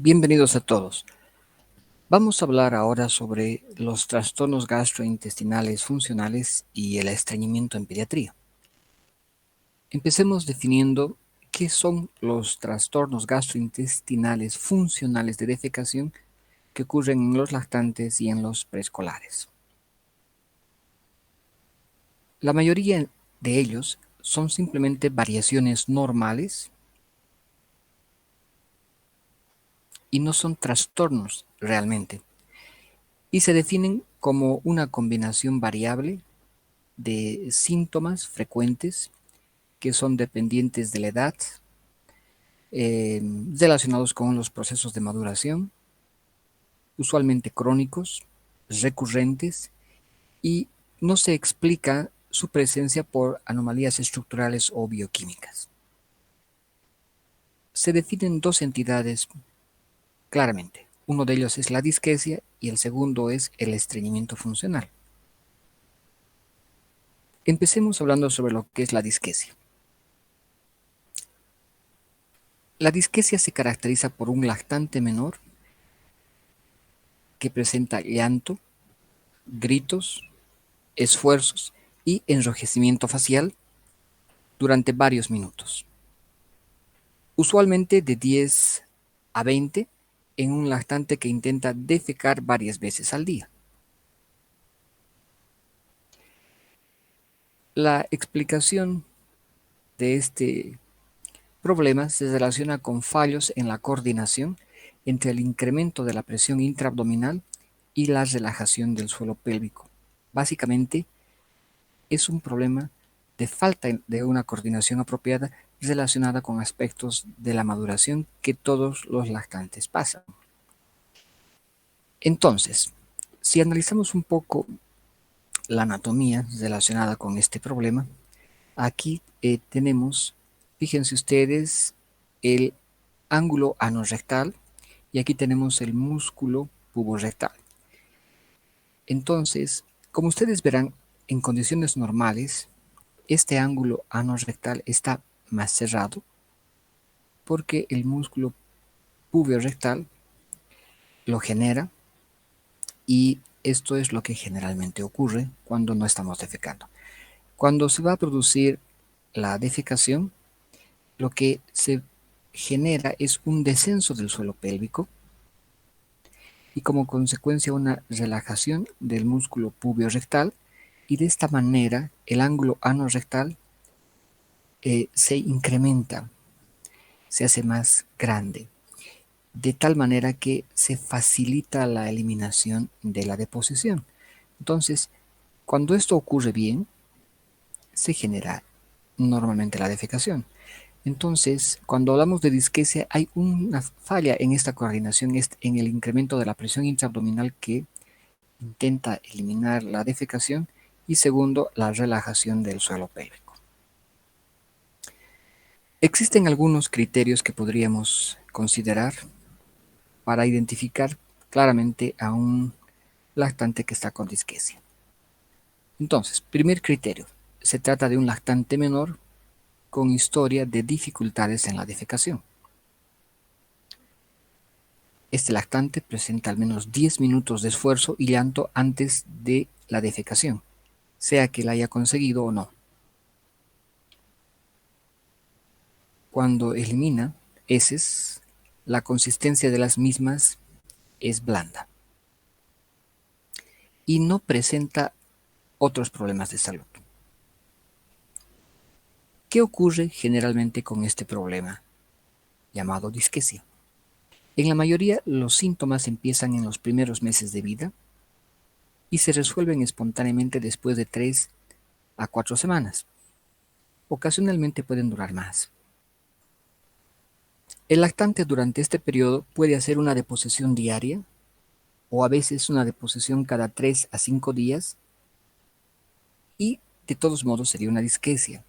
Bienvenidos a todos. Vamos a hablar ahora sobre los trastornos gastrointestinales funcionales y el estreñimiento en pediatría. Empecemos definiendo qué son los trastornos gastrointestinales funcionales de defecación que ocurren en los lactantes y en los preescolares. La mayoría de ellos son simplemente variaciones normales y no son trastornos realmente, y se definen como una combinación variable de síntomas frecuentes que son dependientes de la edad, relacionados con los procesos de maduración, usualmente crónicos, recurrentes, y no se explica su presencia por anomalías estructurales o bioquímicas. Se definen dos entidades claramente. Uno de ellos es la disquesia y el segundo es el estreñimiento funcional. Empecemos hablando sobre lo que es la disquesia. La disquesia se caracteriza por un lactante menor que presenta llanto, gritos, esfuerzos y enrojecimiento facial durante varios minutos, usualmente de 10 a 20 en un lactante que intenta defecar varias veces al día. La explicación de este problema se relaciona con fallos en la coordinación entre el incremento de la presión intraabdominal y la relajación del suelo pélvico. Básicamente, es un problema de falta de una coordinación apropiada relacionada con aspectos de la maduración que todos los lactantes pasan. Entonces, si analizamos un poco la anatomía relacionada con este problema, aquí tenemos, fíjense ustedes, el ángulo anorrectal y aquí tenemos el músculo puborectal. Entonces, como ustedes verán, en condiciones normales, este ángulo anorrectal está más cerrado porque el músculo puborectal lo genera y esto es lo que generalmente ocurre cuando no estamos defecando. Cuando se va a producir la defecación, lo que se genera es un descenso del suelo pélvico y como consecuencia una relajación del músculo puborectal y de esta manera el ángulo anorrectal se incrementa, se hace más grande, de tal manera que se facilita la eliminación de la deposición. Entonces, cuando esto ocurre bien, se genera normalmente la defecación. Entonces, cuando hablamos de disquesia, hay una falla en esta coordinación, en el incremento de la presión intraabdominal que intenta eliminar la defecación y segundo, la relajación del suelo pélvico. Existen algunos criterios que podríamos considerar para identificar claramente a un lactante que está con disquesia. Entonces, primer criterio, se trata de un lactante menor con historia de dificultades en la defecación. Este lactante presenta al menos 10 minutos de esfuerzo y llanto antes de la defecación, sea que la haya conseguido o no. Cuando elimina heces, la consistencia de las mismas es blanda y no presenta otros problemas de salud. ¿Qué ocurre generalmente con este problema llamado disquesia? En la mayoría los síntomas empiezan en los primeros meses de vida y se resuelven espontáneamente después de 3 a 4 semanas. Ocasionalmente pueden durar más. El lactante durante este periodo puede hacer una deposición diaria o a veces una deposición cada 3 a 5 días y de todos modos sería una disquesia,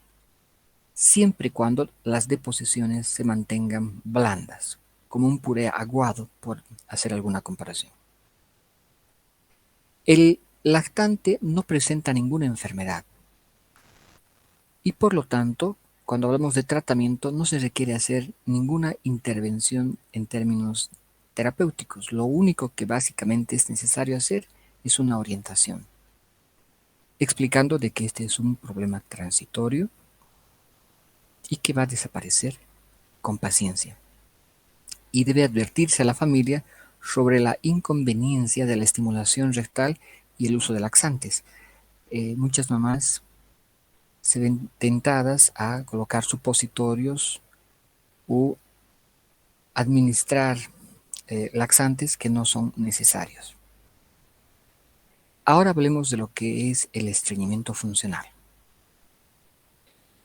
siempre y cuando las deposiciones se mantengan blandas, como un puré aguado, por hacer alguna comparación. El lactante no presenta ninguna enfermedad y por lo tanto, cuando hablamos de tratamiento, no se requiere hacer ninguna intervención en términos terapéuticos. Lo único que básicamente es necesario hacer es una orientación, explicando de que este es un problema transitorio y que va a desaparecer con paciencia. Y debe advertirse a la familia sobre la inconveniencia de la estimulación rectal y el uso de laxantes. Muchas mamás se ven tentadas a colocar supositorios o administrar laxantes que no son necesarios. Ahora hablemos de lo que es el estreñimiento funcional.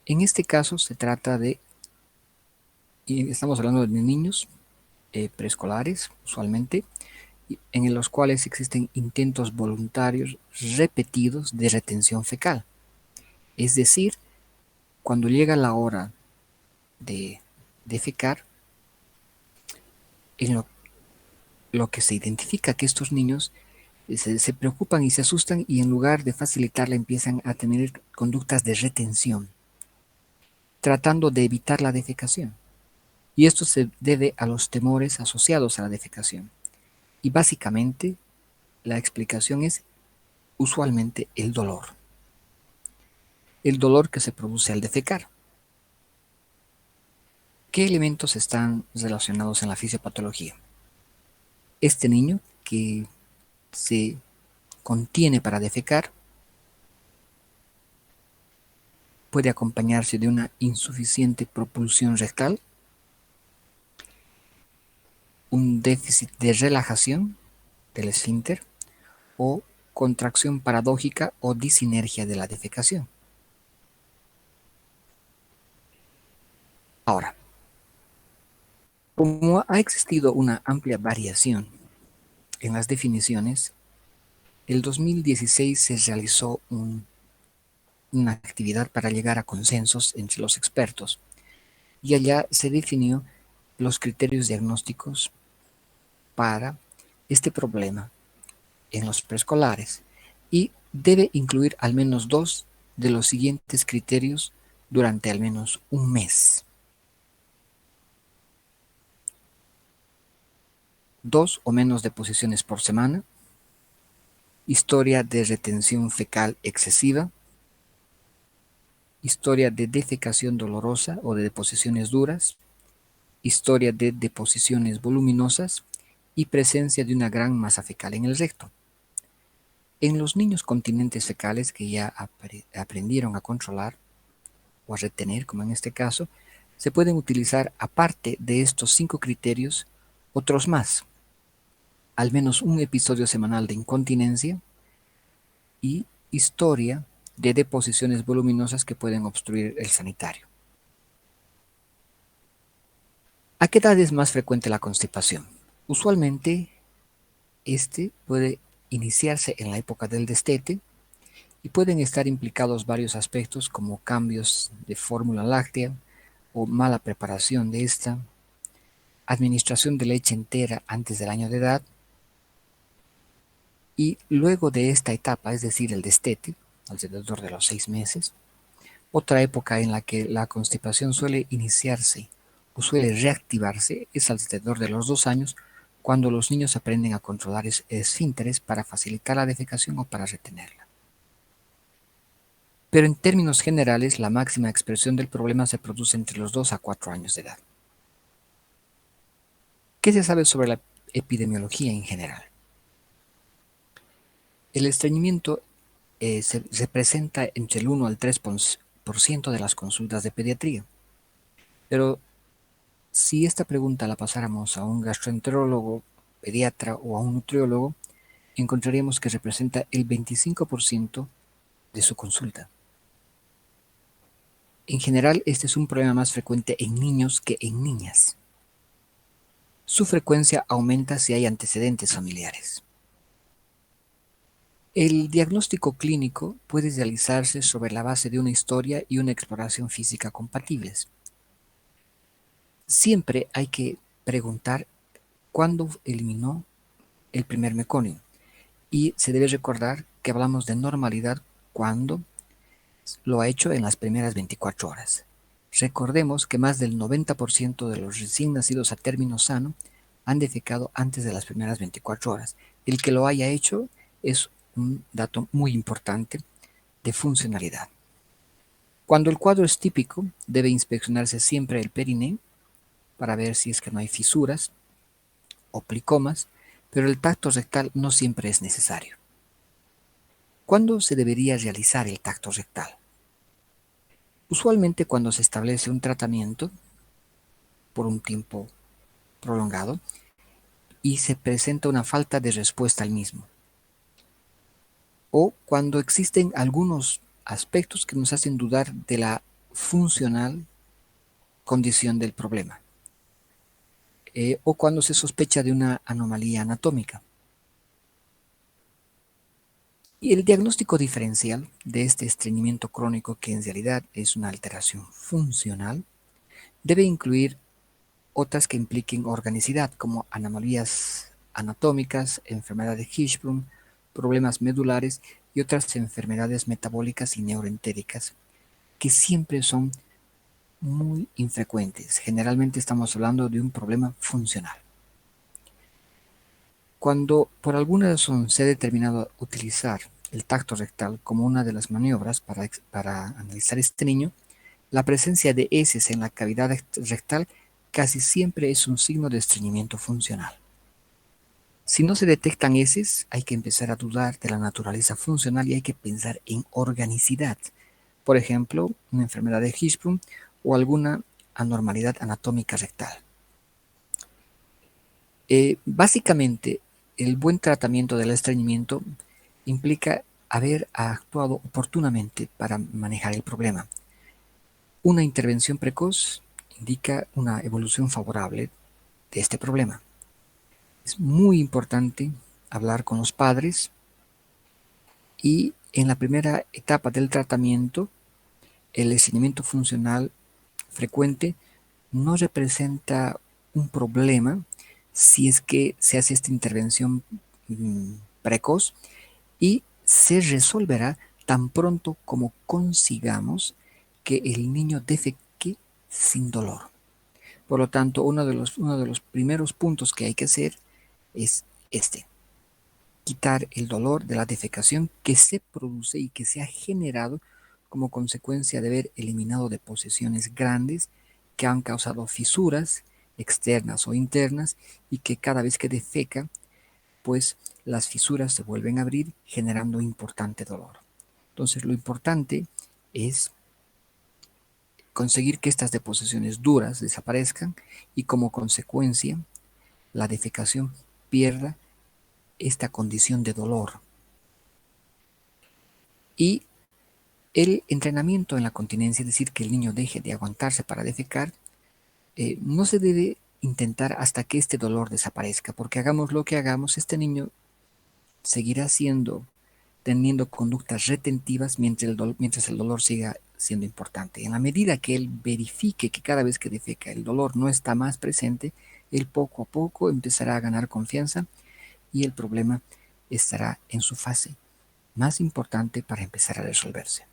En este caso se trata de, y estamos hablando de niños preescolares usualmente, en los cuales existen intentos voluntarios repetidos de retención fecal. Es decir, cuando llega la hora de defecar, en lo que se identifica que estos niños se preocupan y se asustan y en lugar de facilitarla empiezan a tener conductas de retención, tratando de evitar la defecación. Y esto se debe a los temores asociados a la defecación. Y básicamente la explicación es usualmente el dolor. El dolor que se produce al defecar. ¿Qué elementos están relacionados en la fisiopatología? Este niño que se contiene para defecar puede acompañarse de una insuficiente propulsión rectal, un déficit de relajación del esfínter o contracción paradójica o disinergia de la defecación. Ahora, como ha existido una amplia variación en las definiciones, el 2016 se realizó una actividad para llegar a consensos entre los expertos y allá se definió los criterios diagnósticos para este problema en los preescolares y debe incluir al menos 2 de los siguientes criterios durante al menos un mes. 2 o menos deposiciones por semana, historia de retención fecal excesiva, historia de defecación dolorosa o de deposiciones duras, historia de deposiciones voluminosas y presencia de una gran masa fecal en el recto. En los niños continentes fecales que ya aprendieron a controlar o a retener, como en este caso, se pueden utilizar, aparte de estos 5 criterios, otros más. Al menos un episodio semanal de incontinencia y historia de deposiciones voluminosas que pueden obstruir el sanitario. ¿A qué edad es más frecuente la constipación? Usualmente, este puede iniciarse en la época del destete y pueden estar implicados varios aspectos como cambios de fórmula láctea o mala preparación de esta, administración de leche entera antes del año de edad y luego de esta etapa, es decir, el destete, alrededor de los 6 meses, otra época en la que la constipación suele iniciarse o suele reactivarse es alrededor de los 2 años, cuando los niños aprenden a controlar esfínteres para facilitar la defecación o para retenerla. Pero en términos generales, la máxima expresión del problema se produce entre los 2 a 4 años de edad. ¿Qué se sabe sobre la epidemiología en general? El estreñimiento se presenta entre el 1 al 3% de las consultas de pediatría. Pero si esta pregunta la pasáramos a un gastroenterólogo, pediatra o a un nutriólogo, encontraríamos que representa el 25% de su consulta. En general, este es un problema más frecuente en niños que en niñas. Su frecuencia aumenta si hay antecedentes familiares. El diagnóstico clínico puede realizarse sobre la base de una historia y una exploración física compatibles. Siempre hay que preguntar cuándo eliminó el primer meconio y se debe recordar que hablamos de normalidad cuando lo ha hecho en las primeras 24 horas. Recordemos que más del 90% de los recién nacidos a término sano han defecado antes de las primeras 24 horas. El que lo haya hecho es un dato muy importante de funcionalidad. Cuando el cuadro es típico, debe inspeccionarse siempre el periné para ver si es que no hay fisuras o plicomas, pero el tacto rectal no siempre es necesario. ¿Cuándo se debería realizar el tacto rectal? Usualmente cuando se establece un tratamiento por un tiempo prolongado y se presenta una falta de respuesta al mismo, o cuando existen algunos aspectos que nos hacen dudar de la funcional condición del problema, o cuando se sospecha de una anomalía anatómica. Y el diagnóstico diferencial de este estreñimiento crónico, que en realidad es una alteración funcional, debe incluir otras que impliquen organicidad, como anomalías anatómicas, enfermedad de Hirschsprung, problemas medulares y otras enfermedades metabólicas y neuroentéricas, que siempre son muy infrecuentes. Generalmente estamos hablando de un problema funcional. Cuando por alguna razón se ha determinado utilizar el tacto rectal como una de las maniobras para analizar este niño, la presencia de heces en la cavidad rectal casi siempre es un signo de estreñimiento funcional. Si no se detectan heces, hay que empezar a dudar de la naturaleza funcional y hay que pensar en organicidad. Por ejemplo, una enfermedad de Hirschsprung o alguna anormalidad anatómica rectal. Básicamente, el buen tratamiento del estreñimiento implica haber actuado oportunamente para manejar el problema. Una intervención precoz indica una evolución favorable de este problema. Es muy importante hablar con los padres y en la primera etapa del tratamiento, el estreñimiento funcional frecuente no representa un problema si es que se hace esta intervención precoz y se resolverá tan pronto como consigamos que el niño defeque sin dolor. Por lo tanto, uno de los primeros puntos que hay que hacer es este: quitar el dolor de la defecación que se produce y que se ha generado como consecuencia de haber eliminado deposiciones grandes que han causado fisuras externas o internas y que cada vez que defeca, pues las fisuras se vuelven a abrir generando importante dolor. Entonces lo importante es conseguir que estas deposiciones duras desaparezcan y como consecuencia la defecación pierda esta condición de dolor. Y el entrenamiento en la continencia, es decir, que el niño deje de aguantarse para defecar, no se debe intentar hasta que este dolor desaparezca, porque hagamos lo que hagamos, este niño seguirá teniendo conductas retentivas mientras el dolor siga siendo importante. En la medida que él verifique que cada vez que defeca el dolor no está más presente, él poco a poco empezará a ganar confianza y el problema estará en su fase más importante para empezar a resolverse.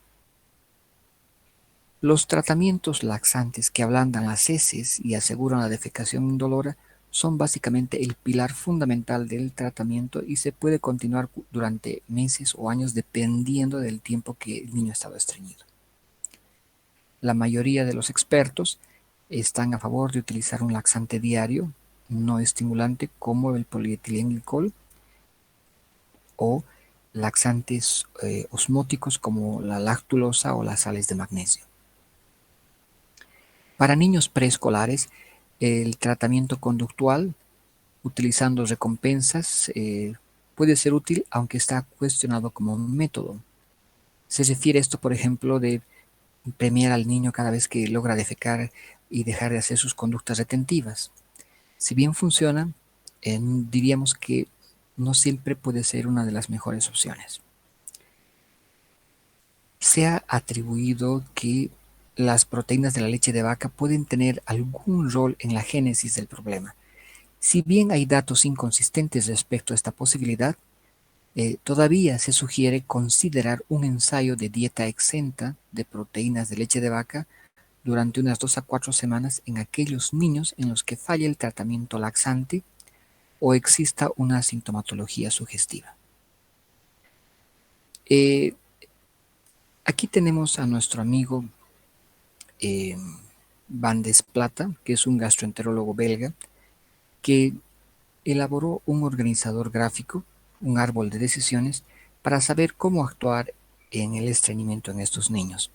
Los tratamientos laxantes que ablandan las heces y aseguran la defecación indolora son básicamente el pilar fundamental del tratamiento y se puede continuar durante meses o años dependiendo del tiempo que el niño ha estado estreñido. La mayoría de los expertos están a favor de utilizar un laxante diario no estimulante como el polietilenglicol o laxantes osmóticos como la lactulosa o las sales de magnesio. Para niños preescolares, el tratamiento conductual utilizando recompensas puede ser útil, aunque está cuestionado como método. Se refiere a esto, por ejemplo, de premiar al niño cada vez que logra defecar y dejar de hacer sus conductas retentivas. Si bien funciona, diríamos que no siempre puede ser una de las mejores opciones. Se ha atribuido que las proteínas de la leche de vaca pueden tener algún rol en la génesis del problema. Si bien hay datos inconsistentes respecto a esta posibilidad, todavía se sugiere considerar un ensayo de dieta exenta de proteínas de leche de vaca durante unas 2 a 4 semanas en aquellos niños en los que falla el tratamiento laxante o exista una sintomatología sugestiva. Eh, Aquí tenemos a nuestro amigo eh, Van des Plata, que es un gastroenterólogo belga, que elaboró un organizador gráfico, un árbol de decisiones, para saber cómo actuar en el estreñimiento en estos niños.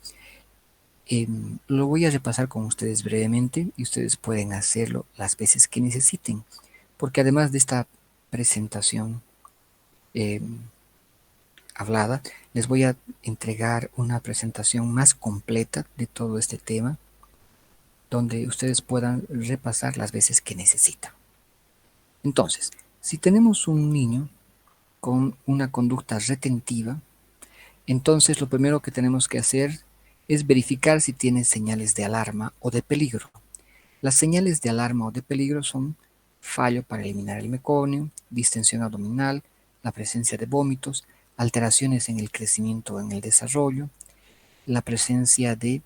Lo voy a repasar con ustedes brevemente y ustedes pueden hacerlo las veces que necesiten, porque además de esta presentación eh, hablada, les voy a entregar una presentación más completa de todo este tema, donde ustedes puedan repasar las veces que necesitan. Entonces, si tenemos un niño con una conducta retentiva, entonces lo primero que tenemos que hacer es verificar si tiene señales de alarma o de peligro. Las señales de alarma o de peligro son fallo para eliminar el meconio, distensión abdominal, la presencia de vómitos, alteraciones en el crecimiento o en el desarrollo, la presencia de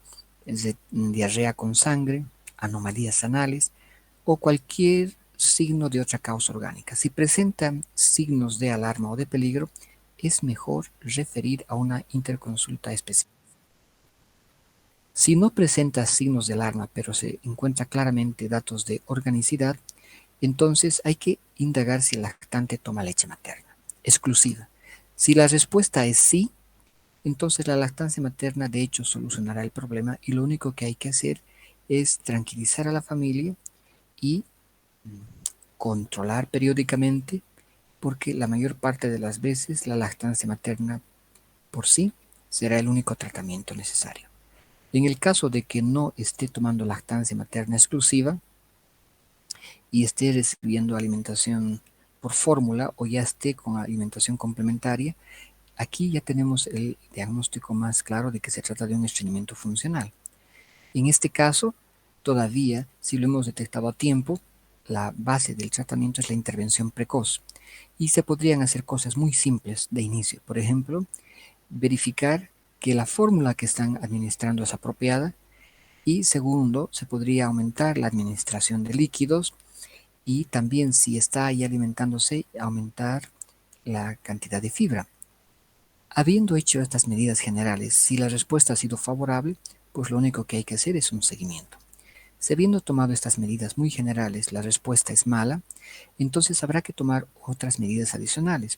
diarrea con sangre, anomalías anales o cualquier signo de otra causa orgánica. Si presentan signos de alarma o de peligro, es mejor referir a una interconsulta específica. Si no presenta signos de alarma, pero se encuentra claramente datos de organicidad, entonces hay que indagar si el lactante toma leche materna exclusiva. Si la respuesta es sí, entonces la lactancia materna de hecho solucionará el problema y lo único que hay que hacer es tranquilizar a la familia y controlar periódicamente, porque la mayor parte de las veces la lactancia materna por sí será el único tratamiento necesario. En el caso de que no esté tomando lactancia materna exclusiva y esté recibiendo alimentación por fórmula o ya esté con alimentación complementaria, aquí ya tenemos el diagnóstico más claro de que se trata de un estreñimiento funcional. En este caso, todavía, si lo hemos detectado a tiempo, la base del tratamiento es la intervención precoz y se podrían hacer cosas muy simples de inicio. Por ejemplo, verificar que la fórmula que están administrando es apropiada y segundo, se podría aumentar la administración de líquidos y también si está ahí alimentándose, aumentar la cantidad de fibra. Habiendo hecho estas medidas generales, si la respuesta ha sido favorable, pues lo único que hay que hacer es un seguimiento. Si habiendo tomado estas medidas muy generales la respuesta es mala, entonces habrá que tomar otras medidas adicionales,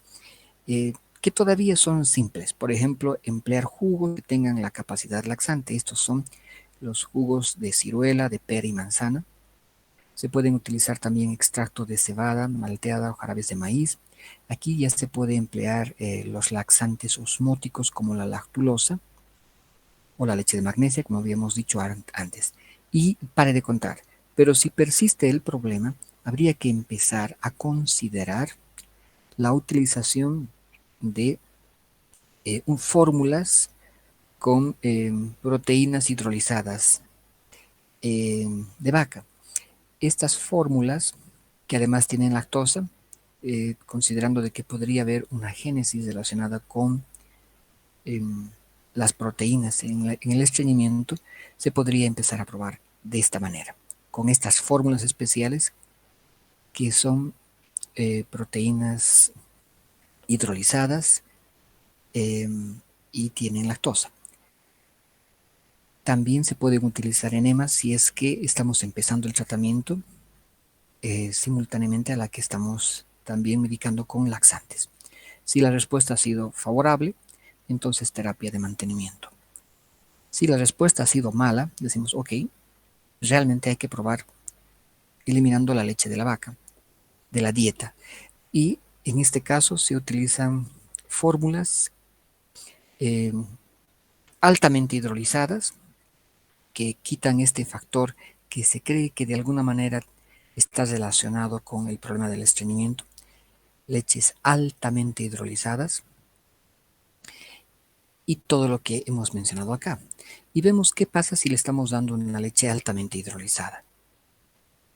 que todavía son simples. Por ejemplo, emplear jugos que tengan la capacidad laxante. Estos son los jugos de ciruela, de pera y manzana. Se pueden utilizar también extractos de cebada, malteada o jarabes de maíz. Aquí ya se puede emplear los laxantes osmóticos como la lactulosa o la leche de magnesia, como habíamos dicho antes. Y pare de contar. Pero si persiste el problema, habría que empezar a considerar la utilización de fórmulas con proteínas hidrolizadas de vaca. Estas fórmulas, que además tienen lactosa, considerando de que podría haber una génesis relacionada con eh, las proteínas en el estreñimiento, se podría empezar a probar de esta manera, con estas fórmulas especiales que son proteínas hidrolizadas eh, y tienen lactosa. También se pueden utilizar enemas si es que estamos empezando el tratamiento simultáneamente a la que estamos también medicando con laxantes. Si la respuesta ha sido favorable, entonces terapia de mantenimiento. Si la respuesta ha sido mala, decimos, ok, realmente hay que probar eliminando la leche de la vaca, de la dieta. Y en este caso se utilizan fórmulas eh, altamente hidrolizadas que quitan este factor que se cree que de alguna manera está relacionado con el problema del estreñimiento. Leches altamente hidrolizadas y todo lo que hemos mencionado acá. Y vemos qué pasa si le estamos dando una leche altamente hidrolizada.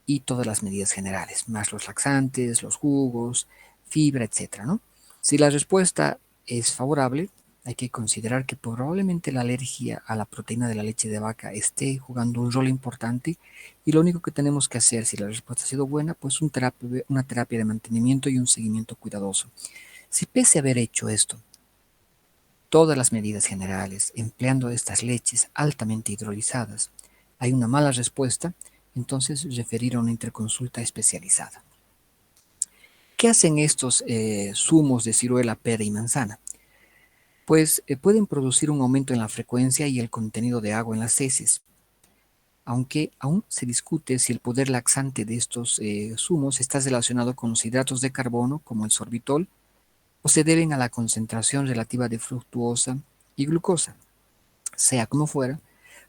Y todas las medidas generales, más los laxantes, los jugos, fibra, etcétera, ¿no? Si la respuesta es favorable, hay que considerar que probablemente la alergia a la proteína de la leche de vaca esté jugando un rol importante y lo único que tenemos que hacer, si la respuesta ha sido buena, pues una terapia de mantenimiento y un seguimiento cuidadoso. Si pese a haber hecho esto, todas las medidas generales, empleando estas leches altamente hidrolizadas, hay una mala respuesta, entonces referir a una interconsulta especializada. ¿Qué hacen estos zumos de ciruela, pera y manzana? Pues pueden producir un aumento en la frecuencia y el contenido de agua en las heces, aunque aún se discute si el poder laxante de estos zumos está relacionado con los hidratos de carbono, como el sorbitol, o se deben a la concentración relativa de fructuosa y glucosa. Sea como fuera,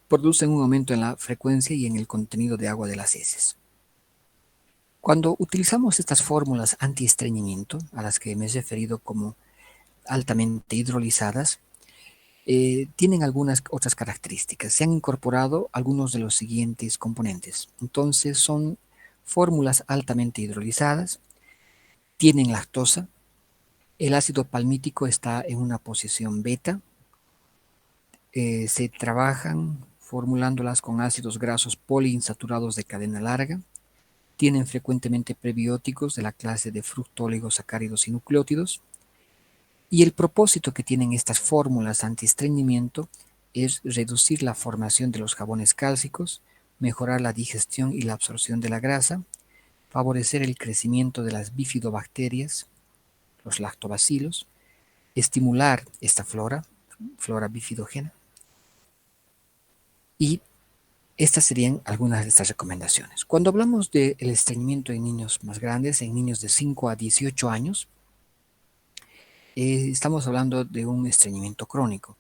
producen un aumento en la frecuencia y en el contenido de agua de las heces. Cuando utilizamos estas fórmulas antiestreñimiento, a las que me he referido como altamente hidrolizadas, tienen algunas otras características. Se han incorporado algunos de los siguientes componentes. Entonces son fórmulas altamente hidrolizadas, tienen lactosa, el ácido palmítico está en una posición beta, se trabajan formulándolas con ácidos grasos poliinsaturados de cadena larga, tienen frecuentemente prebióticos de la clase de fructooligosacáridos y nucleótidos, y el propósito que tienen estas fórmulas antiestreñimiento es reducir la formación de los jabones cálcicos, mejorar la digestión y la absorción de la grasa, favorecer el crecimiento de las bifidobacterias, los lactobacilos, estimular esta flora bifidógena, y estas serían algunas de estas recomendaciones. Cuando hablamos del estreñimiento en niños más grandes, en niños de 5 a 18 años, estamos hablando de un estreñimiento crónico.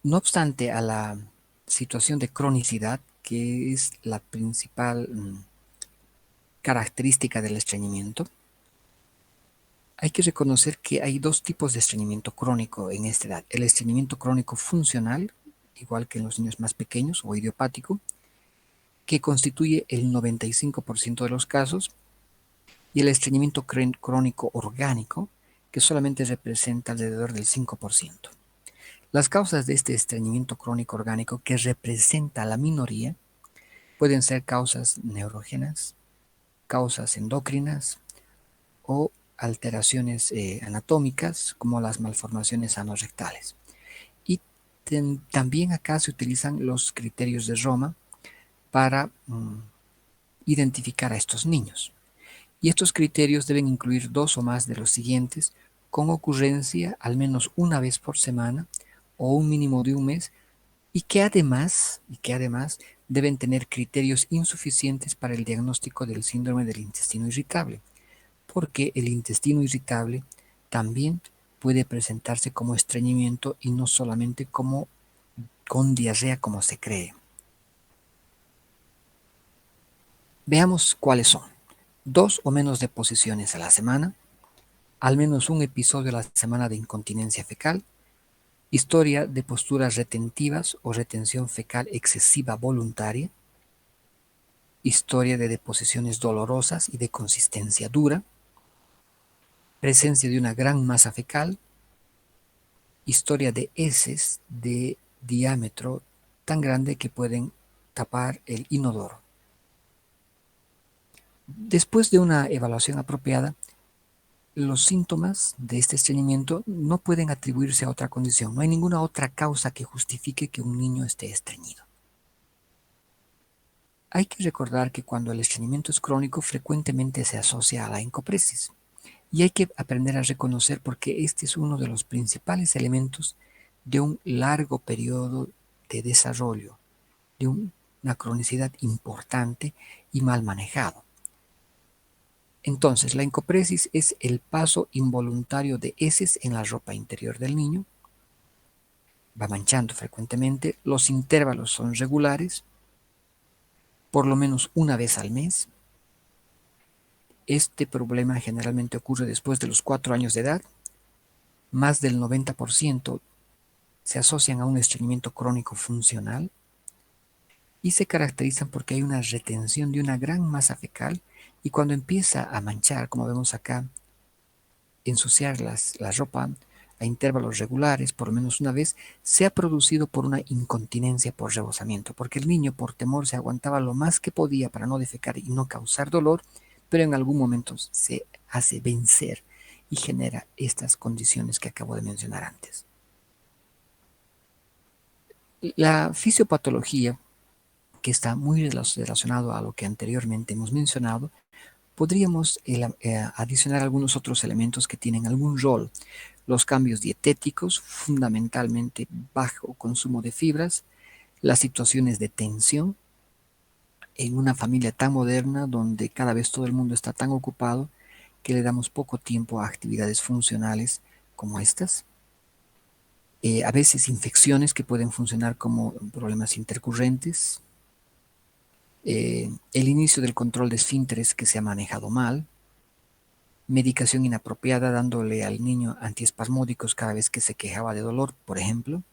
No obstante a la situación de cronicidad, que es la principal característica del estreñimiento, hay que reconocer que hay dos tipos de estreñimiento crónico en esta edad. El estreñimiento crónico funcional, igual que en los niños más pequeños, o idiopático, que constituye el 95% de los casos, y el estreñimiento crónico orgánico, que solamente representa alrededor del 5%. Las causas de este estreñimiento crónico orgánico, que representa a la minoría, pueden ser causas neurógenas, causas endocrinas o alteraciones anatómicas, como las malformaciones anorrectales. Y también acá se utilizan los criterios de Roma para identificar a estos niños. Y estos criterios deben incluir dos o más de los siguientes, con ocurrencia al menos una vez por semana o un mínimo de un mes, y que además deben tener criterios insuficientes para el diagnóstico del síndrome del intestino irritable, porque el intestino irritable también puede presentarse como estreñimiento y no solamente como con diarrea como se cree. Veamos cuáles son. 2 o menos deposiciones a la semana, al menos un episodio a la semana de incontinencia fecal, historia de posturas retentivas o retención fecal excesiva voluntaria, historia de deposiciones dolorosas y de consistencia dura, presencia de una gran masa fecal, historia de heces de diámetro tan grande que pueden tapar el inodoro. Después de una evaluación apropiada, los síntomas de este estreñimiento no pueden atribuirse a otra condición. No hay ninguna otra causa que justifique que un niño esté estreñido. Hay que recordar que cuando el estreñimiento es crónico, frecuentemente se asocia a la encopresis. Y hay que aprender a reconocer porque este es uno de los principales elementos de un largo periodo de desarrollo, de una cronicidad importante y mal manejado. Entonces, la encopresis es el paso involuntario de heces en la ropa interior del niño. Va manchando frecuentemente, los intervalos son regulares, por lo menos una vez al mes. Este problema generalmente ocurre después de los 4 años de edad. Más del 90% se asocian a un estreñimiento crónico funcional y se caracterizan porque hay una retención de una gran masa fecal, y cuando empieza a manchar, como vemos acá, ensuciar la ropa, a intervalos regulares, por lo menos una vez, se ha producido por una incontinencia por rebosamiento, porque el niño por temor se aguantaba lo más que podía para no defecar y no causar dolor, pero en algún momento se hace vencer y genera estas condiciones que acabo de mencionar antes. La fisiopatología, que está muy relacionado a lo que anteriormente hemos mencionado, podríamos adicionar algunos otros elementos que tienen algún rol. Los cambios dietéticos, fundamentalmente bajo consumo de fibras, las situaciones de tensión en una familia tan moderna donde cada vez todo el mundo está tan ocupado que le damos poco tiempo a actividades funcionales como estas. A veces infecciones que pueden funcionar como problemas intercurrentes, el inicio del control de esfínteres que se ha manejado mal, medicación inapropiada dándole al niño antiespasmódicos cada vez que se quejaba de dolor, por ejemplo,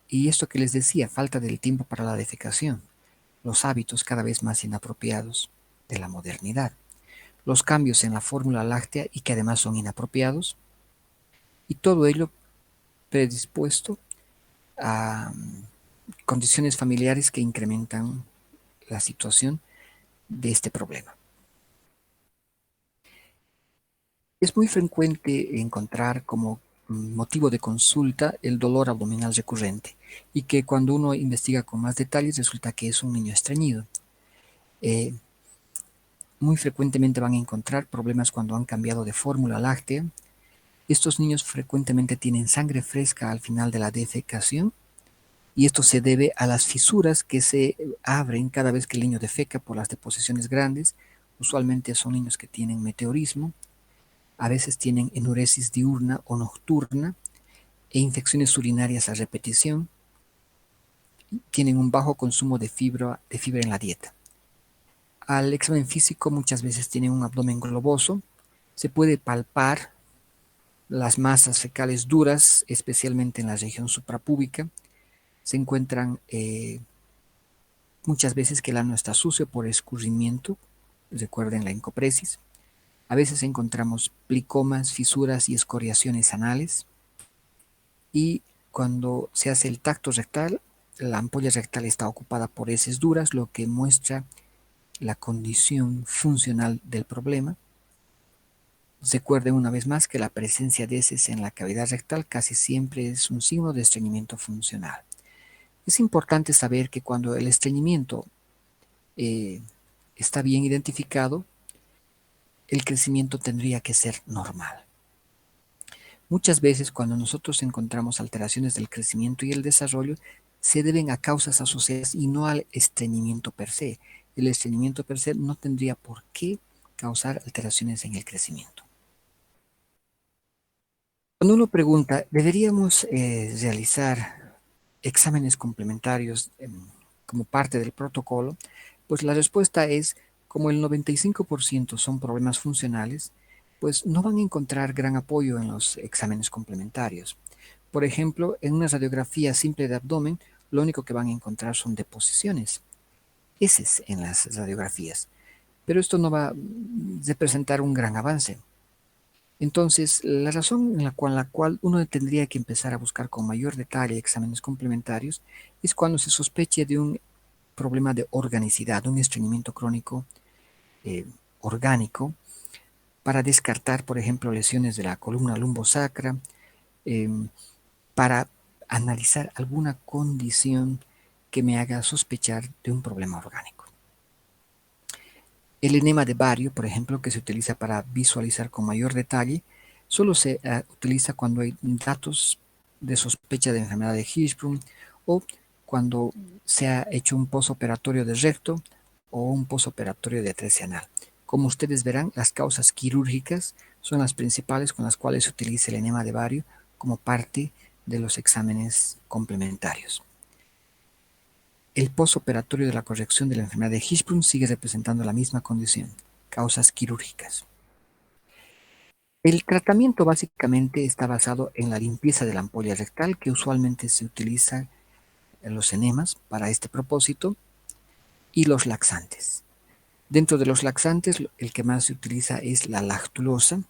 y esto que les decía, falta del tiempo para la defecación, los hábitos cada vez más inapropiados de la modernidad, los cambios en la fórmula láctea y que además son inapropiados, y todo ello predispuesto a condiciones familiares que incrementan la situación de este problema. Es muy frecuente encontrar como motivo de consulta el dolor abdominal recurrente y que cuando uno investiga con más detalles resulta que es un niño estreñido. Eh, Muy frecuentemente van a encontrar problemas cuando han cambiado de fórmula láctea. Estos niños frecuentemente tienen sangre fresca al final de la defecación y esto se debe a las fisuras que se abren cada vez que el niño defeca por las deposiciones grandes. Usualmente son niños que tienen meteorismo, a veces tienen enuresis diurna o nocturna e infecciones urinarias a repetición, tienen un bajo consumo de fibra en la dieta. Al examen físico muchas veces tienen un abdomen globoso, se puede palpar las masas fecales duras, especialmente en la región suprapúbica, se encuentran muchas veces que el ano está sucio por escurrimiento, recuerden la encopresis, a veces encontramos plicomas, fisuras y escoriaciones anales, y cuando se hace el tacto rectal, la ampolla rectal está ocupada por heces duras, lo que muestra la condición funcional del problema. Recuerden una vez más que la presencia de heces en la cavidad rectal casi siempre es un signo de estreñimiento funcional. Es importante saber que cuando el estreñimiento eh, está bien identificado, el crecimiento tendría que ser normal. Muchas veces cuando nosotros encontramos alteraciones del crecimiento y el desarrollo, se deben a causas asociadas y no al estreñimiento per se. El estreñimiento per se no tendría por qué causar alteraciones en el crecimiento. Cuando uno pregunta, ¿deberíamos realizar exámenes complementarios como parte del protocolo? Pues la respuesta es, como el 95% son problemas funcionales, pues no van a encontrar gran apoyo en los exámenes complementarios. Por ejemplo, en una radiografía simple de abdomen, lo único que van a encontrar son deposiciones, heces en las radiografías, pero esto no va a representar un gran avance. Entonces, la razón en la cual uno tendría que empezar a buscar con mayor detalle exámenes complementarios es cuando se sospeche de un problema de organicidad, un estreñimiento crónico eh, orgánico, para descartar, por ejemplo, lesiones de la columna lumbosacra, eh, para analizar alguna condición que me haga sospechar de un problema orgánico. El enema de bario, por ejemplo, que se utiliza para visualizar con mayor detalle, solo se utiliza cuando hay datos de sospecha de enfermedad de Hirschsprung o cuando se ha hecho un posoperatorio de recto o un posoperatorio de atresia anal. Como ustedes verán, las causas quirúrgicas son las principales con las cuales se utiliza el enema de bario como parte de los exámenes complementarios. El posoperatorio de la corrección de la enfermedad de Hirschsprung sigue representando la misma condición, causas quirúrgicas. El tratamiento básicamente está basado en la limpieza de la ampolla rectal, que usualmente se utiliza en los enemas para este propósito, y los laxantes. Dentro de los laxantes, el que más se utiliza es la lactulosa,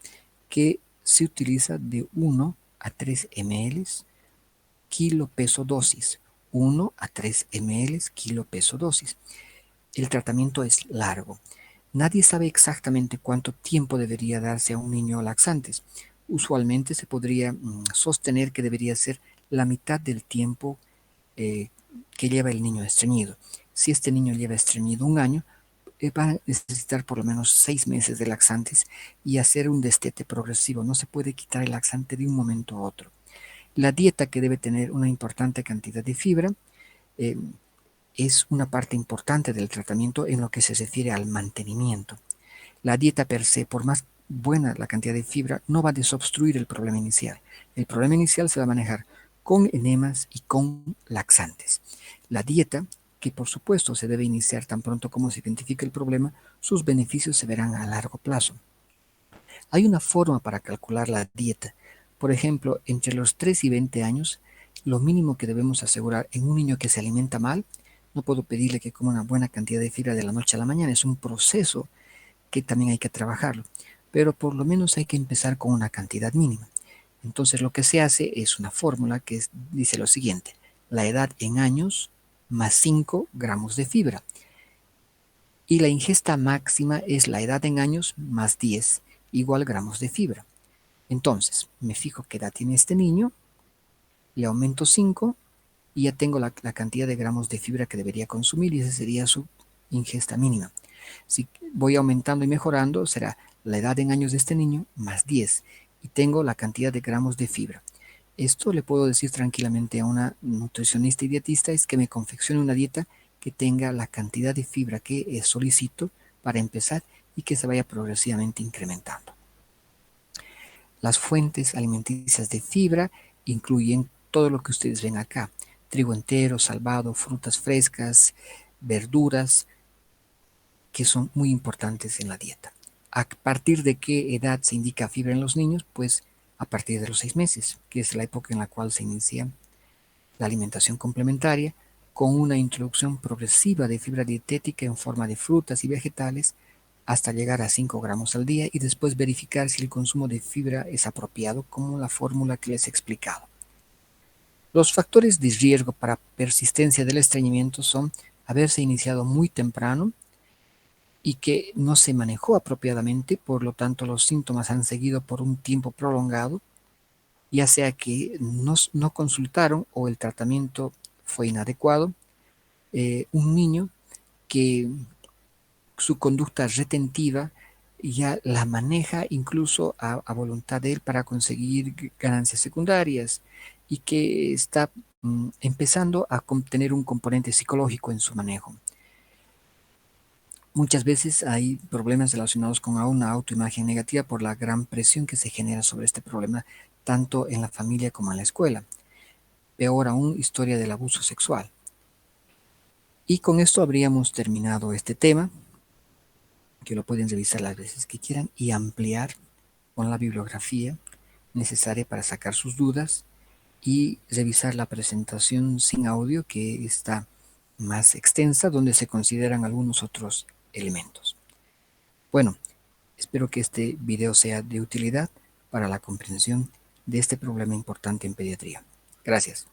que se utiliza de 1 a 3 ml kilo peso dosis. 1 a 3 ml kilo peso dosis. El tratamiento es largo. Nadie sabe exactamente cuánto tiempo debería darse a un niño laxantes. Usualmente se podría sostener que debería ser la mitad del tiempo eh, que lleva el niño estreñido. Si este niño lleva estreñido un año, va a necesitar por lo menos 6 meses de laxantes y hacer un destete progresivo. No se puede quitar el laxante de un momento a otro. La dieta, que debe tener una importante cantidad de fibra, eh, es una parte importante del tratamiento en lo que se refiere al mantenimiento. La dieta per se, por más buena la cantidad de fibra, no va a desobstruir el problema inicial. El problema inicial se va a manejar con enemas y con laxantes. La dieta, que por supuesto se debe iniciar tan pronto como se identifique el problema, sus beneficios se verán a largo plazo. Hay una forma para calcular la dieta. Por ejemplo, entre los 3 y 20 años, lo mínimo que debemos asegurar en un niño que se alimenta mal, no puedo pedirle que coma una buena cantidad de fibra de la noche a la mañana, es un proceso que también hay que trabajarlo, pero por lo menos hay que empezar con una cantidad mínima. Entonces lo que se hace es una fórmula que dice lo siguiente: la edad en años más 5 gramos de fibra, y la ingesta máxima es la edad en años más 10 igual gramos de fibra. Entonces me fijo qué edad tiene este niño, le aumento 5 y ya tengo la cantidad de gramos de fibra que debería consumir, y esa sería su ingesta mínima. Si voy aumentando y mejorando, será la edad en años de este niño más 10 y tengo la cantidad de gramos de fibra. Esto le puedo decir tranquilamente a una nutricionista y dietista: es que me confeccione una dieta que tenga la cantidad de fibra que solicito para empezar y que se vaya progresivamente incrementando. Las fuentes alimenticias de fibra incluyen todo lo que ustedes ven acá: trigo entero, salvado, frutas frescas, verduras, que son muy importantes en la dieta. ¿A partir de qué edad se indica fibra en los niños? Pues a partir de los 6 meses, que es la época en la cual se inicia la alimentación complementaria, con una introducción progresiva de fibra dietética en forma de frutas y vegetales hasta llegar a 5 gramos al día, y después verificar si el consumo de fibra es apropiado, como la fórmula que les he explicado. Los factores de riesgo para persistencia del estreñimiento son haberse iniciado muy temprano y que no se manejó apropiadamente, por lo tanto los síntomas han seguido por un tiempo prolongado, ya sea que no consultaron o el tratamiento fue inadecuado. Un niño que su conducta retentiva ya la maneja incluso a voluntad de él para conseguir ganancias secundarias, y que está empezando a tener un componente psicológico en su manejo. Muchas veces hay problemas relacionados con una autoimagen negativa por la gran presión que se genera sobre este problema, tanto en la familia como en la escuela. Peor aún, historia del abuso sexual. Y con esto habríamos terminado este tema, que lo pueden revisar las veces que quieran y ampliar con la bibliografía necesaria para sacar sus dudas, y revisar la presentación sin audio, que está más extensa, donde se consideran algunos otros elementos. Bueno, espero que este video sea de utilidad para la comprensión de este problema importante en pediatría. Gracias.